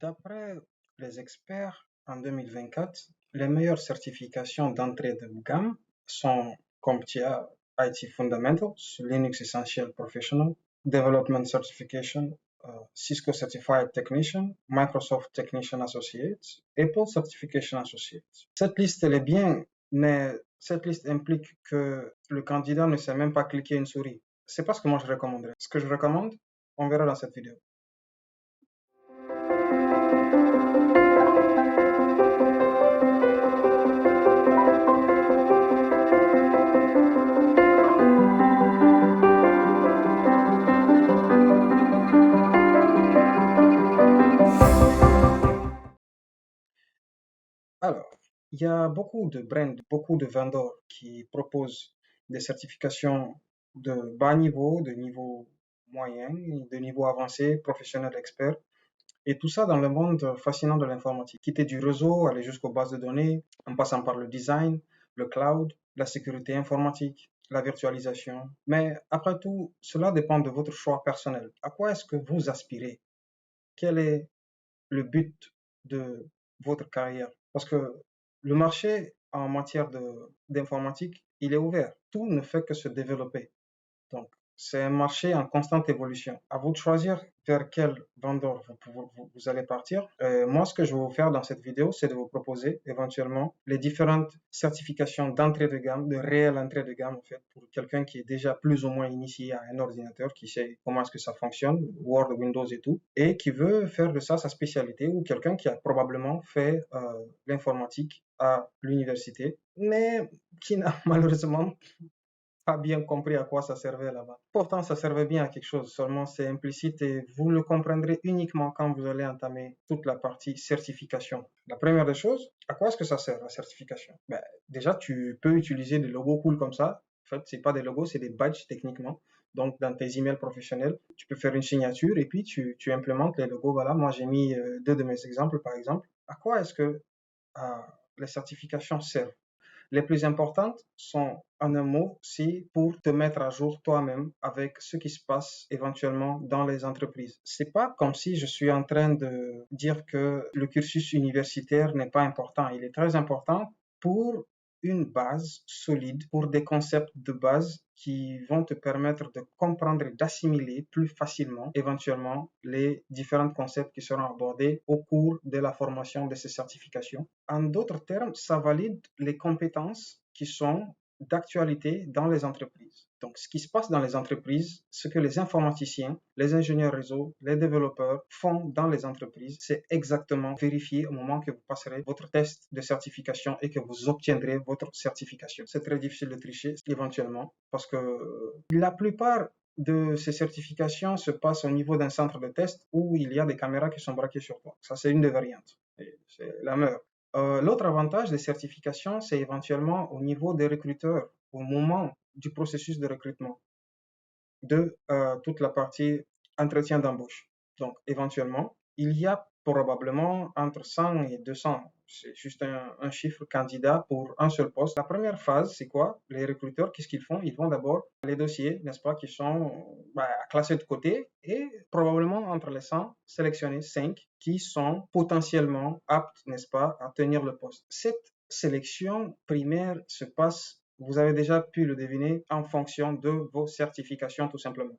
D'après les experts, en 2024, les meilleures certifications d'entrée de gamme sont CompTIA IT Fundamentals, Linux Essential Professional, Development Certification, Cisco Certified Technician, Microsoft Technician Associate, Apple Certification Associate. Cette liste, elle est bien, mais cette liste implique que le candidat ne sait même pas cliquer une souris. C'est pas ce que moi je recommanderais. Ce que je recommande, on verra dans cette vidéo. Alors, il y a beaucoup de brands, beaucoup de vendors qui proposent des certifications de bas niveau, de niveau moyen, de niveau avancé, professionnel expert, et tout ça dans le monde fascinant de l'informatique. Quitter du réseau, aller jusqu'aux bases de données, en passant par le design, le cloud, la sécurité informatique, la virtualisation. Mais après tout, cela dépend de votre choix personnel. À quoi est-ce que vous aspirez? Quel est le but de votre carrière? Parce que le marché en matière d'informatique, il est ouvert. Tout ne fait que se développer. Donc, c'est un marché en constante évolution. À vous de choisir vers quel vendeur vous allez partir. Moi, ce que je vais vous faire dans cette vidéo, c'est de vous proposer éventuellement les différentes certifications d'entrée de gamme, de réelle entrée de gamme, en fait, pour quelqu'un qui est déjà plus ou moins initié à un ordinateur, qui sait comment est-ce que ça fonctionne, Word, Windows et tout, et qui veut faire de ça sa spécialité, ou quelqu'un qui a probablement fait l'informatique à l'université, mais qui n'a malheureusement pas bien compris à quoi ça servait là-bas. Pourtant, ça servait bien à quelque chose, seulement c'est implicite et vous le comprendrez uniquement quand vous allez entamer toute la partie certification. La première des choses, à quoi est-ce que ça sert la certification? Ben, déjà, tu peux utiliser des logos cool comme ça. En fait, c'est pas des logos, c'est des badges techniquement. Donc, dans tes emails professionnels, tu peux faire une signature et puis tu implémentes les logos. Voilà, moi j'ai mis deux de mes exemples, par exemple. À quoi est-ce que euh, les certifications servent? Les plus importantes sont, en un mot, c'est pour te mettre à jour toi-même avec ce qui se passe éventuellement dans les entreprises. C'est pas comme si je suis en train de dire que le cursus universitaire n'est pas important. Il est très important pour une base solide, pour des concepts de base qui vont te permettre de comprendre et d'assimiler plus facilement, éventuellement, les différents concepts qui seront abordés au cours de la formation de ces certifications. En d'autres termes, ça valide les compétences qui sont d'actualité dans les entreprises. Donc, ce qui se passe dans les entreprises, ce que les informaticiens, les ingénieurs réseau, les développeurs font dans les entreprises, c'est exactement vérifié au moment que vous passerez votre test de certification et que vous obtiendrez votre certification. C'est très difficile de tricher éventuellement parce que la plupart de ces certifications se passent au niveau d'un centre de test où il y a des caméras qui sont braquées sur toi. Ça, c'est une des variantes. C'est la meilleure. L'autre avantage des certifications, c'est éventuellement au niveau des recruteurs, au moment du processus de recrutement, de toute la partie entretien d'embauche. Donc, éventuellement, il y a probablement entre 100 et 200, c'est juste un chiffre candidat pour un seul poste. La première phase, c'est quoi? Les recruteurs, qu'est-ce qu'ils font? Ils vont d'abord les dossiers, n'est-ce pas, qui sont classés de côté et probablement entre les 100, sélectionner 5 qui sont potentiellement aptes, n'est-ce pas, à tenir le poste. Cette sélection primaire se passe, vous avez déjà pu le deviner, en fonction de vos certifications tout simplement.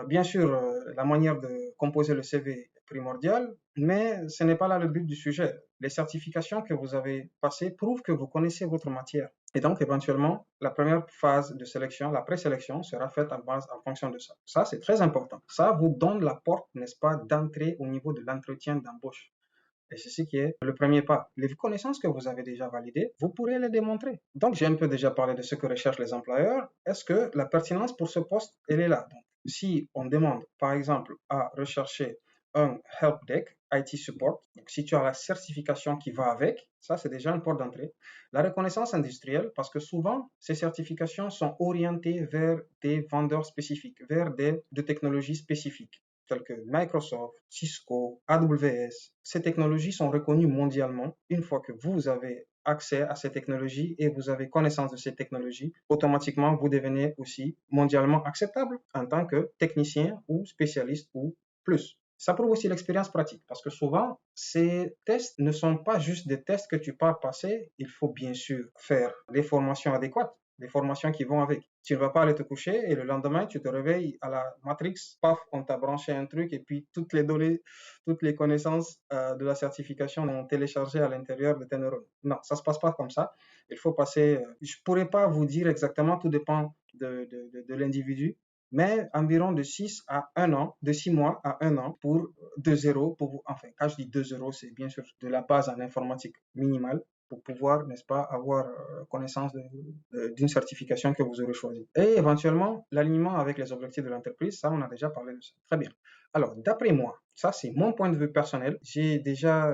Bien sûr, la manière de composer le CV est primordiale, mais ce n'est pas là le but du sujet. Les certifications que vous avez passées prouvent que vous connaissez votre matière. Et donc, éventuellement, la première phase de sélection, la présélection, sera faite en fonction de ça. Ça, c'est très important. Ça vous donne la porte, n'est-ce pas, d'entrée au niveau de l'entretien d'embauche. Et c'est ce qui est le premier pas. Les connaissances que vous avez déjà validées, vous pourrez les démontrer. Donc, j'ai un peu déjà parlé de ce que recherchent les employeurs. Est-ce que la pertinence pour ce poste, elle est là? Donc, si on demande, par exemple, à rechercher un help desk, IT support, donc si tu as la certification qui va avec, ça c'est déjà une porte d'entrée. La reconnaissance industrielle, parce que souvent, ces certifications sont orientées vers des vendeurs spécifiques, vers des technologies spécifiques tels que Microsoft, Cisco, AWS. Ces technologies sont reconnues mondialement. Une fois que vous avez accès à ces technologies et vous avez connaissance de ces technologies, automatiquement, vous devenez aussi mondialement acceptable en tant que technicien ou spécialiste ou plus. Ça prouve aussi l'expérience pratique, parce que souvent, ces tests ne sont pas juste des tests que tu pars passer. Il faut bien sûr faire les formations adéquates, les formations qui vont avec. Tu ne vas pas aller te coucher et le lendemain, tu te réveilles à la Matrix, paf, on t'a branché un truc et puis toutes les données, toutes les connaissances de la certification ont téléchargé à l'intérieur de tes neurones. Non, ça se passe pas comme ça. Il faut passer, je pourrais pas vous dire exactement, tout dépend de l'individu, mais environ de 6 à 1 an, de 6 mois à 1 an pour 2 0, enfin, quand je dis 2 0, c'est bien sûr de la base en informatique minimale pour pouvoir, n'est-ce pas, avoir connaissance d'une certification que vous aurez choisie. Et éventuellement, l'alignement avec les objectifs de l'entreprise, ça, on a déjà parlé de ça. Très bien. Alors, d'après moi, ça, c'est mon point de vue personnel. J'ai déjà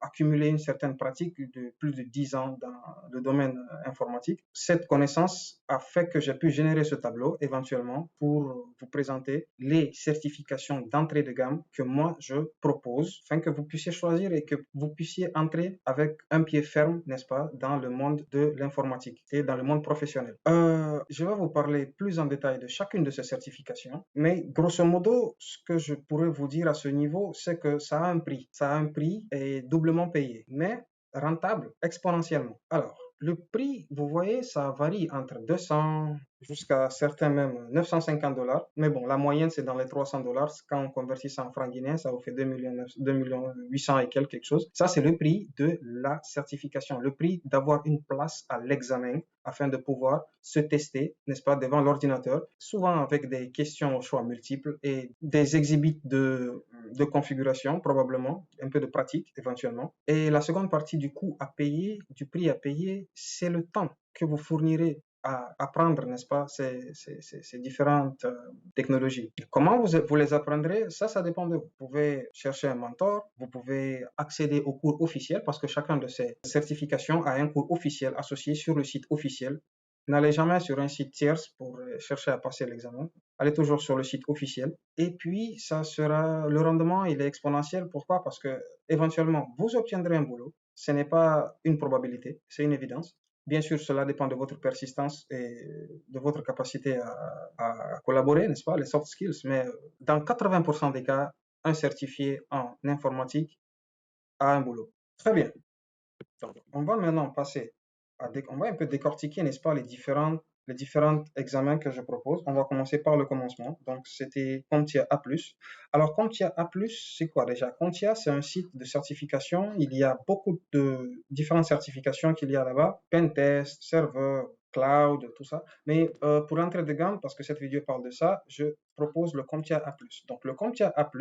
accumulé une certaine pratique de plus de 10 ans dans le domaine informatique. Cette connaissance a fait que j'ai pu générer ce tableau éventuellement pour vous présenter les certifications d'entrée de gamme que moi je propose afin que vous puissiez choisir et que vous puissiez entrer avec un pied ferme, n'est-ce pas, dans le monde de l'informatique et dans le monde professionnel. Je vais vous parler plus en détail de chacune de ces certifications, mais grosso modo, ce que je pourrais vous dire à ce niveau, c'est que ça a un prix. Ça a un prix et doublement payé, mais rentable exponentiellement. Alors, le prix, vous voyez, ça varie entre 200 jusqu'à certains même 950 $. Mais bon, la moyenne, c'est dans les 300 $. Quand on convertit ça en francs guinéens, ça vous fait 2 millions 800 et quelque chose. Ça, c'est le prix de la certification, le prix d'avoir une place à l'examen afin de pouvoir se tester, n'est-ce pas, devant l'ordinateur, souvent avec des questions au choix multiples et des exhibits de configuration, probablement, un peu de pratique éventuellement. Et la seconde partie du coût à payer, du prix à payer, c'est le temps que vous fournirez à apprendre, n'est-ce pas, ces différentes technologies. Comment vous les apprendrez? Ça dépend de vous. Vous pouvez chercher un mentor, vous pouvez accéder aux cours officiels parce que chacun de ces certifications a un cours officiel associé sur le site officiel. N'allez jamais sur un site tierce pour chercher à passer l'examen. Allez toujours sur le site officiel. Et puis, le rendement, il est exponentiel. Pourquoi? Parce que, éventuellement, vous obtiendrez un boulot. Ce n'est pas une probabilité, c'est une évidence. Bien sûr, cela dépend de votre persistance et de votre capacité à collaborer, n'est-ce pas, les soft skills. Mais dans 80% des cas, un certifié en informatique a un boulot. Très bien. Donc, on va maintenant passer on va un peu décortiquer, n'est-ce pas, les différents examens que je propose. On va commencer par le commencement. Donc, c'était CompTIA A+. Alors, CompTIA A+, c'est quoi déjà? CompTIA, c'est un site de certification. Il y a beaucoup de différentes certifications qu'il y a là-bas. Pentest, serveur, cloud, tout ça. Mais pour l'entrée de gamme, parce que cette vidéo parle de ça, je propose le CompTIA A+. Donc, le CompTIA A+,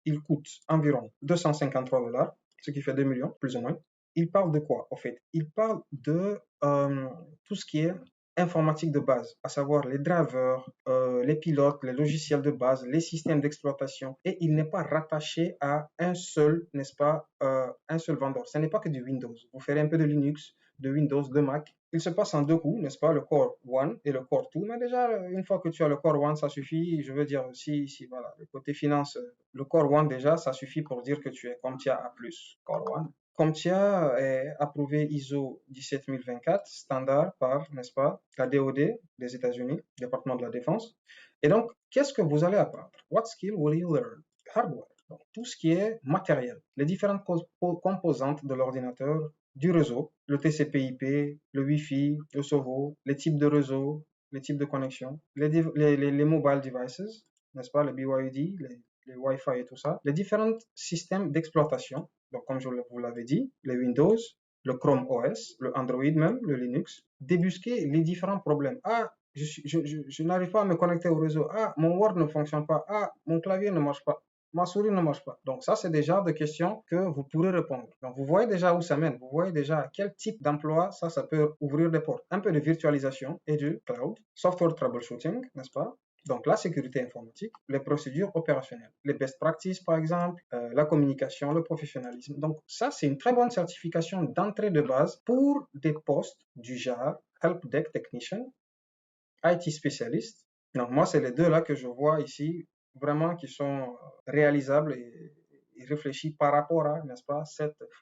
il coûte environ 253 $, ce qui fait 2 millions, plus ou moins. Il parle de quoi, en fait? Il parle de tout ce qui est informatique de base, à savoir les drivers, les pilotes, les logiciels de base, les systèmes d'exploitation, et il n'est pas rattaché à un seul, n'est-ce pas, un seul vendeur. Ce n'est pas que du Windows. Vous ferez un peu de Linux, de Windows, de Mac. Il se passe en deux coups, n'est-ce pas, le Core 1 et le Core 2, mais déjà, une fois que tu as le Core 1, ça suffit, je veux dire, si voilà, le côté finance, le Core 1 déjà, ça suffit pour dire que tu es comme tu as A+, Core 1. CompTIA est approuvé ISO 17024, standard par, n'est-ce pas, la DoD des États-Unis, département de la Défense. Et donc, qu'est-ce que vous allez apprendre? What skill will you learn? Hardware. Donc, tout ce qui est matériel, les différentes composantes de l'ordinateur, du réseau, le TCP/IP, le Wi-Fi, le SOHO, les types de réseau, les types de connexion, les mobile devices, n'est-ce pas, les BYOD, les Wi-Fi et tout ça, les différents systèmes d'exploitation. Donc, comme je vous l'avais dit, les Windows, le Chrome OS, le Android même, le Linux, débusquer les différents problèmes. Ah, je n'arrive pas à me connecter au réseau. Ah, mon Word ne fonctionne pas. Ah, mon clavier ne marche pas. Ma souris ne marche pas. Donc ça, c'est déjà des questions que vous pourrez répondre. Donc vous voyez déjà où ça mène. Vous voyez déjà à quel type d'emploi ça peut ouvrir des portes. Un peu de virtualisation et du cloud, software troubleshooting, n'est-ce pas? Donc la sécurité informatique, les procédures opérationnelles, les best practices par exemple, la communication, le professionnalisme. Donc ça, c'est une très bonne certification d'entrée de base pour des postes du genre Help Desk Technician, IT spécialiste. Donc moi, c'est les deux là que je vois ici vraiment qui sont réalisables et réfléchis par rapport à, n'est-ce pas,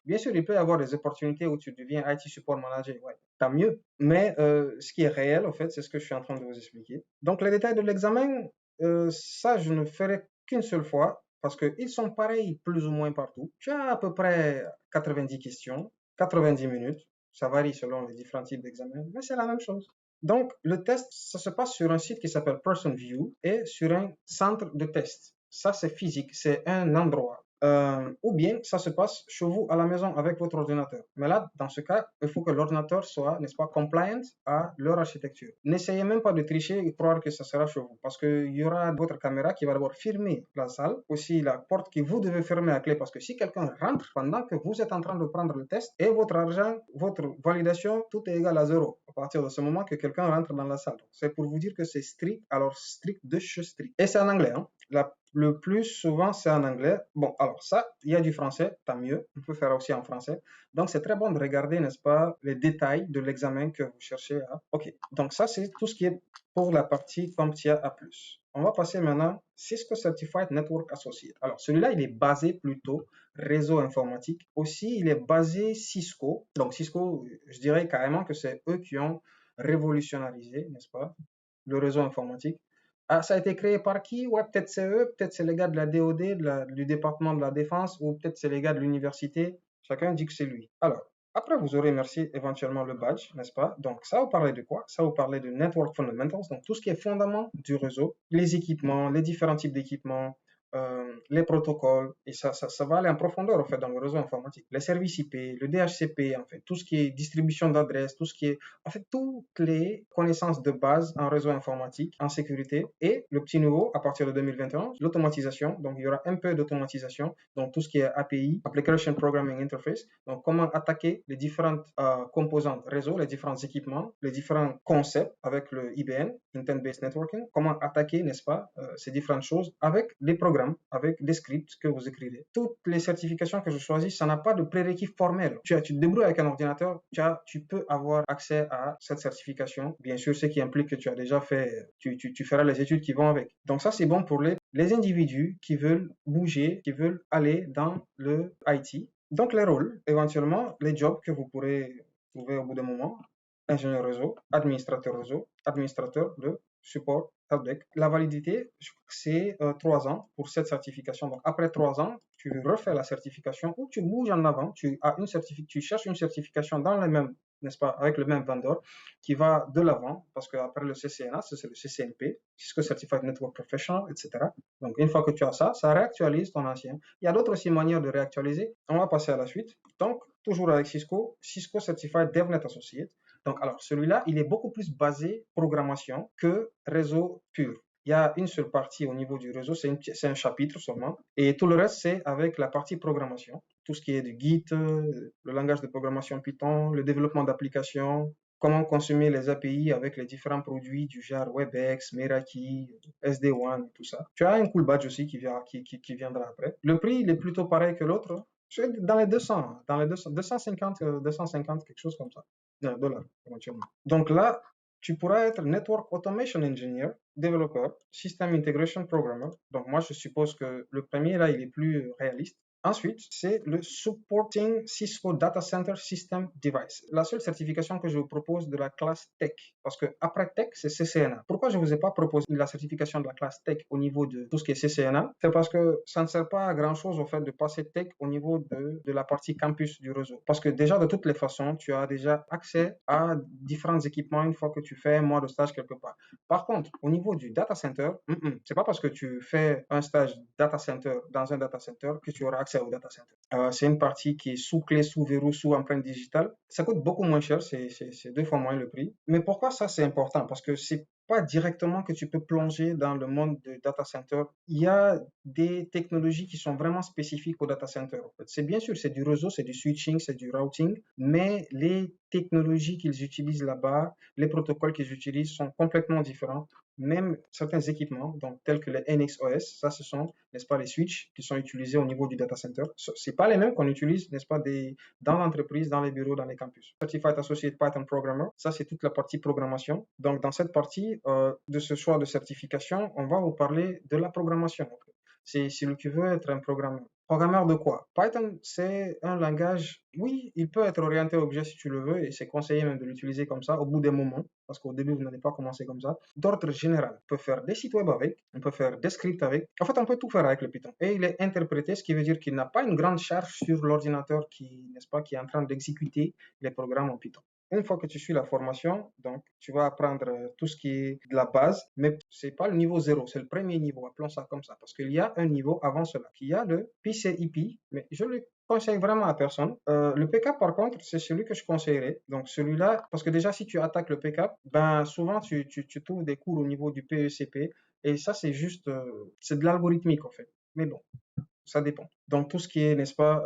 Bien sûr, il peut y avoir des opportunités où tu deviens IT support manager, ouais, tant mieux. Mais ce qui est réel, en fait, c'est ce que je suis en train de vous expliquer. Donc les détails de l'examen, ça, je ne ferai qu'une seule fois parce qu'ils sont pareils plus ou moins partout. Tu as à peu près 90 questions, 90 minutes. Ça varie selon les différents types d'examens, mais c'est la même chose. Donc, le test, ça se passe sur un site qui s'appelle PersonView et sur un centre de test. Ça, c'est physique, c'est un endroit. Ou bien ça se passe chez vous à la maison avec votre ordinateur. Mais là, dans ce cas, il faut que l'ordinateur soit, n'est-ce pas, compliant à leur architecture. N'essayez même pas de tricher et croire que ça sera chez vous, parce qu'il y aura votre caméra qui va d'abord filmer la salle, aussi la porte que vous devez fermer à clé, parce que si quelqu'un rentre pendant que vous êtes en train de prendre le test, et votre argent, votre validation, tout est égal à zéro à partir de ce moment que quelqu'un rentre dans la salle. C'est pour vous dire que c'est strict, alors strict de chez strict. Et c'est en anglais, hein. Le plus souvent, c'est en anglais. Bon, alors ça, il y a du français, tant mieux. On peut faire aussi en français. Donc, c'est très bon de regarder, n'est-ce pas, les détails de l'examen que vous cherchez à. OK. Donc, ça, c'est tout ce qui est pour la partie CompTIA A+. On va passer maintenant Cisco Certified Network Associate. Alors, celui-là, il est basé plutôt réseau informatique. Aussi, il est basé Cisco. Donc, Cisco, je dirais carrément que c'est eux qui ont révolutionnarisé, n'est-ce pas, le réseau informatique. Ah, ça a été créé par qui? Ouais, peut-être c'est eux, peut-être c'est les gars de la DOD, du département de la défense, ou peut-être c'est les gars de l'université. Chacun dit que c'est lui. Alors, après, vous aurez merci éventuellement le badge, n'est-ce pas? Donc, ça vous parler de quoi? Ça vous parler de Network Fundamentals, donc tout ce qui est fondament du réseau, les équipements, les différents types d'équipements, les protocoles, et ça va aller en profondeur, en fait, dans le réseau informatique. Les services IP, le DHCP, en fait, tout ce qui est distribution d'adresses, tout ce qui est, en fait, toutes les connaissances de base en réseau informatique, en sécurité, et le petit nouveau, à partir de 2021, l'automatisation. Donc, il y aura un peu d'automatisation, donc tout ce qui est API, Application Programming Interface, donc comment attaquer les différentes composantes réseau, les différents équipements, les différents concepts avec le IBN, Intent-Based Networking, comment attaquer, n'est-ce pas, ces différentes choses avec des programmes, avec des scripts que vous écrivez. Toutes les certifications que je choisis, ça n'a pas de prérequis formel. Tu te débrouilles avec un ordinateur, tu peux avoir accès à cette certification. Bien sûr, ce qui implique que tu as déjà fait, tu feras les études qui vont avec. Donc ça, c'est bon pour les individus qui veulent bouger, qui veulent aller dans le IT. Donc les rôles, éventuellement, les jobs que vous pourrez trouver au bout d'un moment: ingénieur réseau, administrateur de support helpdesk. La validité, c'est 3 ans pour cette certification. Donc, après 3 ans, tu refais la certification ou tu bouges en avant. Tu cherches une certification dans le même, n'est-ce pas, avec le même vendeur qui va de l'avant, parce qu'après le CCNA, c'est le CCNP, Cisco Certified Network Professional, etc. Donc, une fois que tu as ça, ça réactualise ton ancien. Il y a d'autres aussi manières de réactualiser. On va passer à la suite. Donc, toujours avec Cisco Certified DevNet Associate. Donc, alors, celui-là, il est beaucoup plus basé programmation que réseau pur. Il y a une seule partie au niveau du réseau, c'est un chapitre seulement. Et tout le reste, c'est avec la partie programmation. Tout ce qui est du Git, le langage de programmation Python, le développement d'applications, comment consommer les API avec les différents produits du genre WebEx, Meraki, SD-WAN, tout ça. Tu as un cool badge aussi qui viendra après. Le prix, il est plutôt pareil que l'autre. C'est dans les 200, dans les 200, 250, quelque chose comme ça, dollars éventuellement. Donc là, tu pourras être Network Automation Engineer, développeur, System Integration Programmer. Donc moi, je suppose que le premier là, il est plus réaliste. Ensuite, c'est le Supporting Cisco Data Center System Device. La seule certification que je vous propose de la classe Tech, parce que après Tech, c'est CCNA. Pourquoi je ne vous ai pas proposé la certification de la classe Tech au niveau de tout ce qui est CCNA? C'est parce que ça ne sert pas à grand chose au fait de passer Tech au niveau de la partie campus du réseau. Parce que déjà, de toutes les façons, tu as déjà accès à différents équipements une fois que tu fais un mois de stage quelque part. Par contre, au niveau du data center, c'est pas parce que tu fais un stage data center dans un data center que tu auras accès au data center. C'est une partie qui est sous clé, sous verrou, sous empreinte digitale. Ça coûte beaucoup moins cher, c'est 2 fois moins le prix. Mais pourquoi ça c'est important? Parce que c'est pas directement que tu peux plonger dans le monde de data center. Il y a des technologies qui sont vraiment spécifiques au data center. En fait. C'est bien sûr, c'est du réseau, c'est du switching, c'est du routing, mais les technologies qu'ils utilisent là-bas, les protocoles qu'ils utilisent sont complètement différents. Même certains équipements, donc tels que les NXOS, ça ce sont, n'est-ce pas, les switches qui sont utilisés au niveau du data center. C'est pas les mêmes qu'on utilise, n'est-ce pas, dans l'entreprise, dans les bureaux, dans les campus. Certified Associate Python Programmer, ça c'est toute la partie programmation. Donc dans cette partie de ce choix de certification, on va vous parler de la programmation. C'est celui qui veut être un programmeur. Programmeur de quoi? Python, c'est un langage, oui, il peut être orienté objet si tu le veux, et c'est conseillé même de l'utiliser comme ça au bout d'un moment, parce qu'au début, vous n'allez pas commencer comme ça. D'ordre général, on peut faire des sites web avec, on peut faire des scripts avec. En fait, on peut tout faire avec le Python. Et il est interprété, ce qui veut dire qu'il n'a pas une grande charge sur l'ordinateur qui, n'est-ce pas, qui est en train d'exécuter les programmes en Python. Une fois que tu suis la formation, donc tu vas apprendre tout ce qui est de la base, mais c'est pas le niveau zéro, c'est le premier niveau, appelons ça comme ça, parce qu'il y a un niveau avant cela, qui a le PCIP, mais je le conseille vraiment à personne. Le PCAP, par contre, c'est celui que je conseillerais. Donc celui-là, parce que déjà si tu attaques le PCAP, ben souvent tu trouves des cours au niveau du PECP, et ça c'est juste, c'est de l'algorithmique en fait. Mais bon, ça dépend. Donc, tout ce qui est, n'est-ce pas,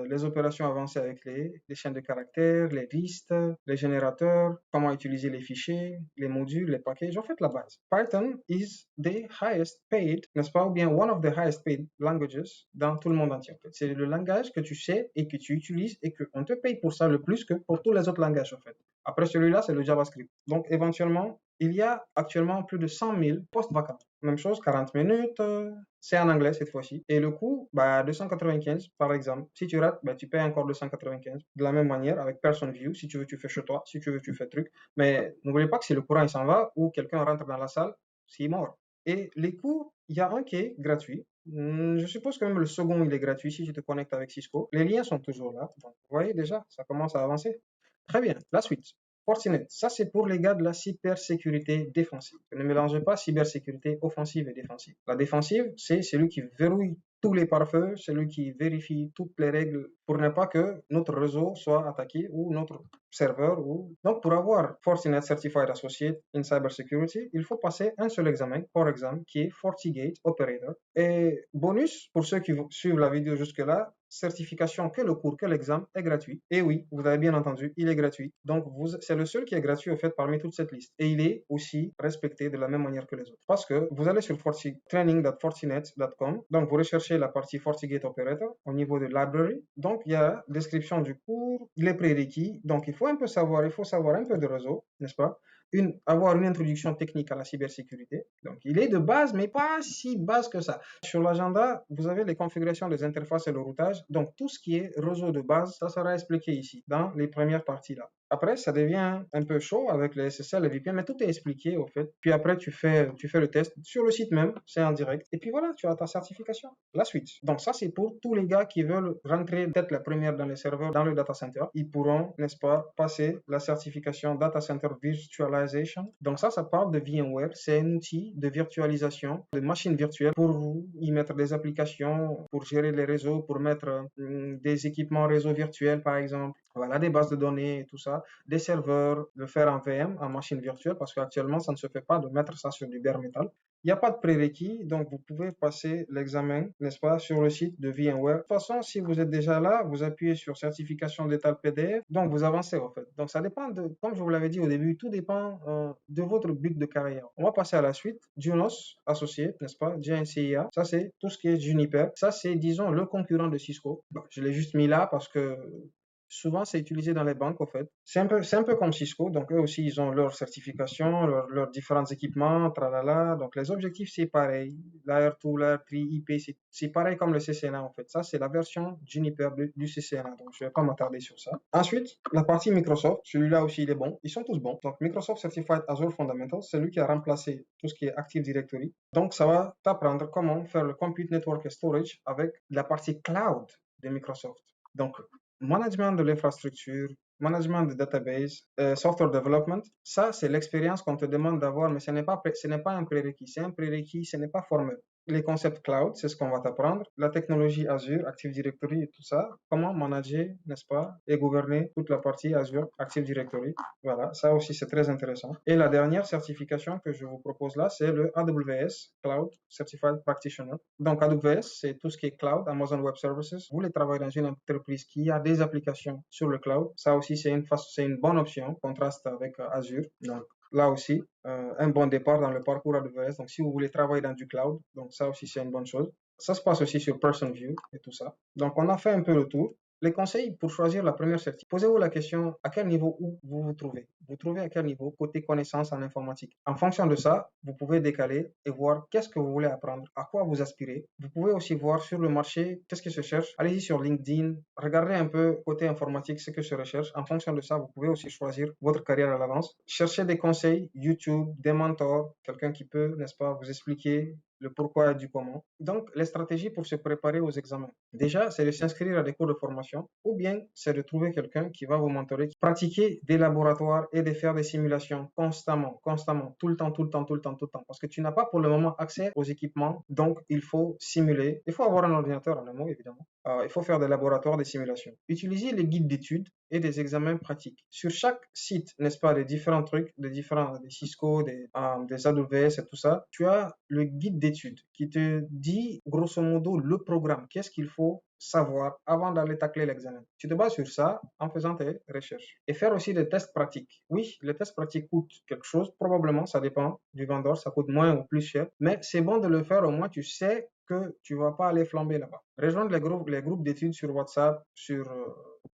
les opérations avancées avec les chaînes de caractères, les listes, les générateurs, comment utiliser les fichiers, les modules, les packages, en fait, la base. Python is the highest paid, n'est-ce pas, ou bien one of the highest paid languages dans tout le monde entier. En fait. C'est le langage que tu sais et que tu utilises et qu'on te paye pour ça le plus que pour tous les autres langages, en fait. Après celui-là, c'est le JavaScript. Donc, éventuellement, il y a actuellement plus de 100 000 postes vacants. Même chose, 40 minutes, c'est en anglais cette fois-ci. Et le coût, bah, 295 par exemple. Si tu rates, bah, tu payes encore 295. De la même manière, avec Person View, si tu veux, tu fais chez toi. Si tu veux, tu fais truc. Mais n'oubliez pas que si le courant il s'en va ou quelqu'un rentre dans la salle, c'est mort. Et les cours, il y a un qui est gratuit. Je suppose que même le second, il est gratuit si tu te connectes avec Cisco. Les liens sont toujours là. Donc, vous voyez déjà, ça commence à avancer. Très bien. La suite. Fortinet, ça c'est pour les gars de la cybersécurité défensive. Ne mélangez pas cybersécurité offensive et défensive. La défensive, c'est celui qui verrouille tous les pare-feux, celui qui vérifie toutes les règles pour ne pas que notre réseau soit attaqué ou notre serveur. Donc pour avoir Fortinet Certified Associate in Cybersecurity, il faut passer un seul examen, core exam, qui est FortiGate Operator. Et bonus, pour ceux qui suivent la vidéo jusque-là, certification que le cours, que l'examen est gratuit. Et oui, vous avez bien entendu, il est gratuit. Donc, c'est le seul qui est gratuit, au fait, parmi toute cette liste. Et il est aussi respecté de la même manière que les autres. Parce que vous allez sur training.fortinet.com. Donc, vous recherchez la partie FortiGate Operator au niveau de library. Donc, il y a description du cours, les prérequis. Donc, il faut savoir un peu de réseau, n'est-ce pas? Avoir une introduction technique à la cybersécurité. Donc, il est de base, mais pas si base que ça. Sur l'agenda, vous avez les configurations des interfaces et le routage. Donc, tout ce qui est réseau de base, ça sera expliqué ici, dans les premières parties là. Après, ça devient un peu chaud avec les SSL, les VPN, mais tout est expliqué au fait. Puis après, tu fais le test sur le site même, c'est en direct. Et puis voilà, tu as ta certification. La suite. Donc ça, c'est pour tous les gars qui veulent rentrer peut-être la première dans les serveurs, dans le data center. Ils pourront, n'est-ce pas, passer la certification Data Center Virtualization. Donc ça parle de VMware. C'est un outil de virtualisation de machines virtuelles pour vous y mettre des applications, pour gérer les réseaux, pour mettre des équipements réseau virtuels, par exemple. Voilà, des bases de données et tout ça, des serveurs, de faire en VM, en machine virtuelle, parce qu'actuellement, ça ne se fait pas de mettre ça sur du bare metal. Il n'y a pas de prérequis, donc vous pouvez passer l'examen, n'est-ce pas, sur le site de VMware. De toute façon, si vous êtes déjà là, vous appuyez sur certification d'état PDF, donc vous avancez en fait. Donc ça dépend de, comme je vous l'avais dit au début, tout dépend de votre but de carrière. On va passer à la suite. Junos Associate, n'est-ce pas, JNCIA, ça c'est tout ce qui est Juniper. Ça c'est, disons, le concurrent de Cisco. Bon, je l'ai juste mis là parce que souvent, c'est utilisé dans les banques, en fait. C'est un peu comme Cisco. Donc, eux aussi, ils ont leur certification, leurs différents équipements, tralala. Donc, les objectifs, c'est pareil. Layer 2, Layer 3, IP, c'est pareil comme le CCNA, en fait. Ça, c'est la version Juniper du CCNA. Donc, je vais pas m'attarder sur ça. Ensuite, la partie Microsoft. Celui-là aussi, il est bon. Ils sont tous bons. Donc, Microsoft Certified Azure Fundamentals, c'est lui qui a remplacé tout ce qui est Active Directory. Donc, ça va t'apprendre comment faire le Compute Network et Storage avec la partie cloud de Microsoft. Donc, management de l'infrastructure, management de database, software development, ça c'est l'expérience qu'on te demande d'avoir, mais ce n'est pas un prérequis, c'est un prérequis, ce n'est pas formel. Les concepts cloud, c'est ce qu'on va t'apprendre, la technologie Azure, Active Directory et tout ça, comment manager, n'est-ce pas, et gouverner toute la partie Azure, Active Directory. Voilà, ça aussi c'est très intéressant. Et la dernière certification que je vous propose là, c'est le AWS Cloud Certified Practitioner. Donc AWS, c'est tout ce qui est cloud, Amazon Web Services. Vous voulez travailler dans une entreprise qui a des applications sur le cloud, ça aussi c'est une bonne option, contraste avec Azure. Donc là aussi, un bon départ dans le parcours AWS. Donc, si vous voulez travailler dans du cloud, donc ça aussi, c'est une bonne chose. Ça se passe aussi sur Person View et tout ça. Donc, on a fait un peu le tour. Les conseils pour choisir la première certif. Posez-vous la question à quel niveau où vous vous trouvez. Vous trouvez à quel niveau côté connaissance en informatique. En fonction de ça, vous pouvez décaler et voir qu'est-ce que vous voulez apprendre, à quoi vous aspirez. Vous pouvez aussi voir sur le marché qu'est-ce qui se cherche. Allez-y sur LinkedIn, regardez un peu côté informatique ce que se recherche. En fonction de ça, vous pouvez aussi choisir votre carrière à l'avance. Cherchez des conseils, YouTube, des mentors, quelqu'un qui peut, n'est-ce pas, vous expliquer le pourquoi et du comment. Donc, les stratégies pour se préparer aux examens. Déjà, c'est de s'inscrire à des cours de formation ou bien c'est de trouver quelqu'un qui va vous mentorer, pratiquer des laboratoires et de faire des simulations constamment, constamment, tout le temps, tout le temps, tout le temps, tout le temps. Parce que tu n'as pas pour le moment accès aux équipements, donc il faut simuler. Il faut avoir un ordinateur en amont, évidemment. Il faut faire des laboratoires, des simulations. Utilisez les guides d'études et des examens pratiques. Sur chaque site, n'est-ce pas, des différents trucs, des Cisco, des AWS et tout ça, tu as le guide d'études qui te dit grosso modo le programme, qu'est-ce qu'il faut savoir avant d'aller tacler l'examen. Tu te bases sur ça en faisant tes recherches. Et faire aussi des tests pratiques. Oui, les tests pratiques coûtent quelque chose, probablement, ça dépend du vendeur, ça coûte moins ou plus cher, mais c'est bon de le faire, au moins tu sais que tu vas pas aller flamber là-bas. Rejoindre les groupes d'études sur WhatsApp, sur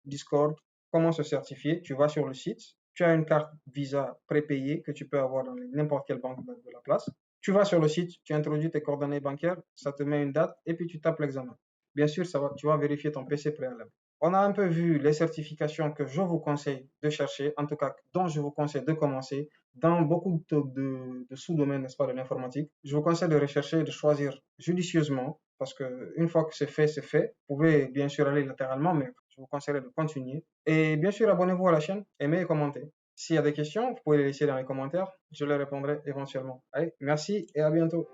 Discord, comment se certifier, tu vas sur le site, tu as une carte Visa prépayée que tu peux avoir dans n'importe quelle banque de la place. Tu vas sur le site, tu introduis tes coordonnées bancaires, ça te met une date et puis tu tapes l'examen. Bien sûr, tu vas vérifier ton PC préalable. On a un peu vu les certifications que je vous conseille de chercher, en tout cas dont je vous conseille de commencer dans beaucoup de sous-domaines, n'est-ce pas, de l'informatique. Je vous conseille de rechercher et de choisir judicieusement parce que une fois que c'est fait, c'est fait. Vous pouvez bien sûr aller latéralement, mais je vous conseillerais de continuer. Et bien sûr, abonnez-vous à la chaîne, aimez et commentez. S'il y a des questions, vous pouvez les laisser dans les commentaires. Je les répondrai éventuellement. Allez, merci et à bientôt.